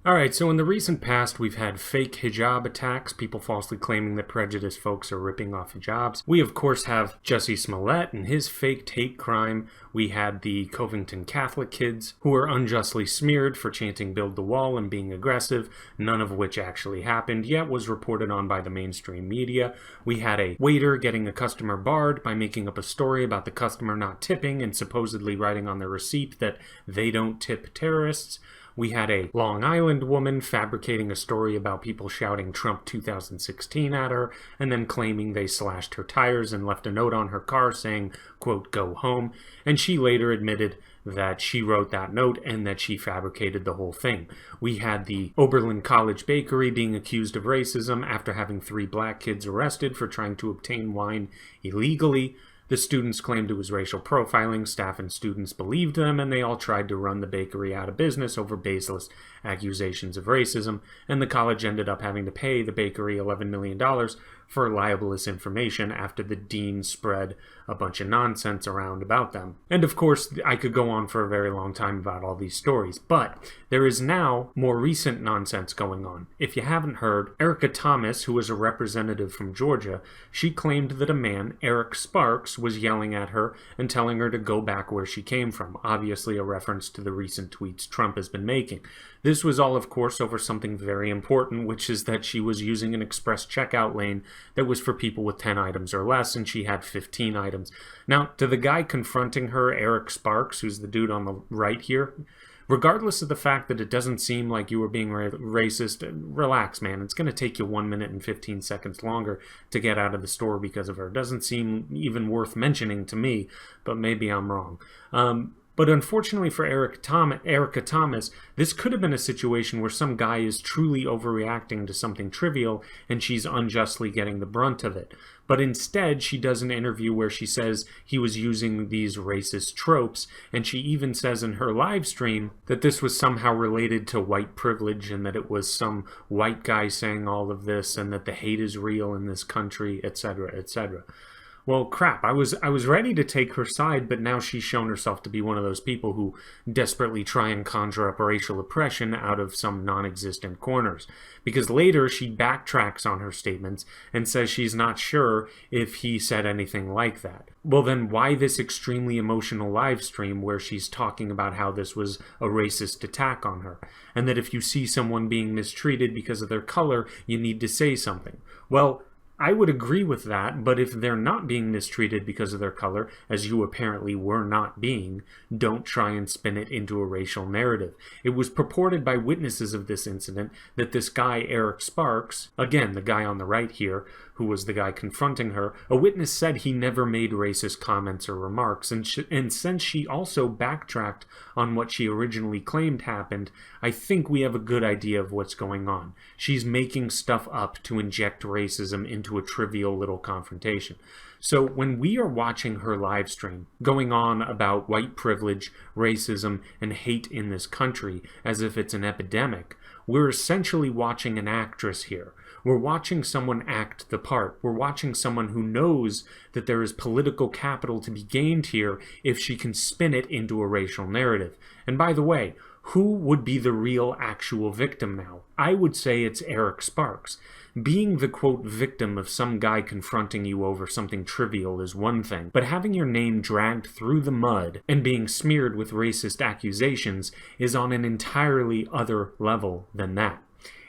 Alright, so in the recent past, we've had fake hijab attacks, people falsely claiming that prejudiced folks are ripping off hijabs. We, of course, have Jussie Smollett and his fake hate crime. We had the Covington Catholic kids who were unjustly smeared for chanting "Build the Wall" and being aggressive, none of which actually happened, yet was reported on by the mainstream media. We had a waiter getting a customer barred by making up a story about the customer not tipping and supposedly writing on their receipt that they don't tip terrorists. We had a Long Island woman fabricating a story about people shouting Trump 2016 at her and then claiming they slashed her tires and left a note on her car saying, quote, "Go home." And she later admitted that she wrote that note and that she fabricated the whole thing. We had the Oberlin College Bakery being accused of racism after having 3 black kids arrested for trying to obtain wine illegally. The students claimed it was racial profiling, staff and students believed them, and they all tried to run the bakery out of business over baseless accusations of racism, and the college ended up having to pay the bakery $11 million for libelous information after the dean spread a bunch of nonsense around about them. And of course, I could go on for a very long time about all these stories, but there is now more recent nonsense going on. If you haven't heard, Erica Thomas, who was a representative from Georgia, she claimed that a man, Eric Sparks, was yelling at her and telling her to go back where she came from, obviously a reference to the recent tweets Trump has been making. This was all, of course, over something very important, which is that she was using an express checkout lane that was for people with 10 items or less, and she had 15 items. Now, to the guy confronting her, Eric Sparks, who's the dude on the right here, regardless of the fact that it doesn't seem like you were being racist, relax, man. It's going to take you 1 minute and 15 seconds longer to get out of the store because of her. It doesn't seem even worth mentioning to me, but maybe I'm wrong. But unfortunately for Erica Thomas, this could have been a situation where some guy is truly overreacting to something trivial and she's unjustly getting the brunt of it. But instead, she does an interview where she says he was using these racist tropes, and she even says in her live stream that this was somehow related to white privilege and that it was some white guy saying all of this and that the hate is real in this country, etc., etc. Well, crap, I was ready to take her side, but now she's shown herself to be one of those people who desperately try and conjure up racial oppression out of some non-existent corners. Because later she backtracks on her statements and says she's not sure if he said anything like that. Well, then why this extremely emotional live stream where she's talking about how this was a racist attack on her, and that if you see someone being mistreated because of their color, you need to say something? Well, I would agree with that, but if they're not being mistreated because of their color, as you apparently were not being, don't try and spin it into a racial narrative. It was purported by witnesses of this incident that this guy, Eric Sparks, again, the guy on the right here, who was the guy confronting her, a witness said he never made racist comments or remarks, and since she also backtracked on what she originally claimed happened, I think we have a good idea of what's going on. She's making stuff up to inject racism into a trivial little confrontation. So when we are watching her live stream going on about white privilege, racism, and hate in this country as if it's an epidemic, we're essentially watching an actress here. We're watching someone act the part. We're watching someone who knows that there is political capital to be gained here if she can spin it into a racial narrative. And by the way, who would be the real actual victim now? I would say it's Eric Sparks. Being the, quote, victim of some guy confronting you over something trivial is one thing, but having your name dragged through the mud and being smeared with racist accusations is on an entirely other level than that.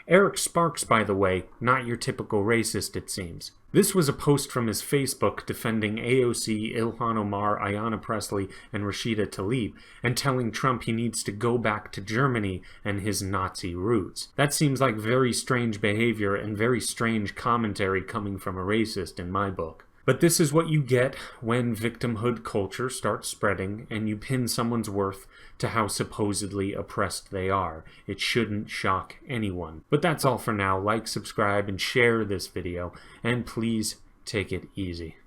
Eric Sparks, by the way, not your typical racist, it seems. This was a post from his Facebook defending AOC, Ilhan Omar, Ayanna Pressley, and Rashida Tlaib, and telling Trump he needs to go back to Germany and his Nazi roots. That seems like very strange behavior and very strange commentary coming from a racist in my book. But this is what you get when victimhood culture starts spreading and you pin someone's worth to how supposedly oppressed they are. It shouldn't shock anyone. But that's all for now. Like, subscribe, and share this video. And please take it easy.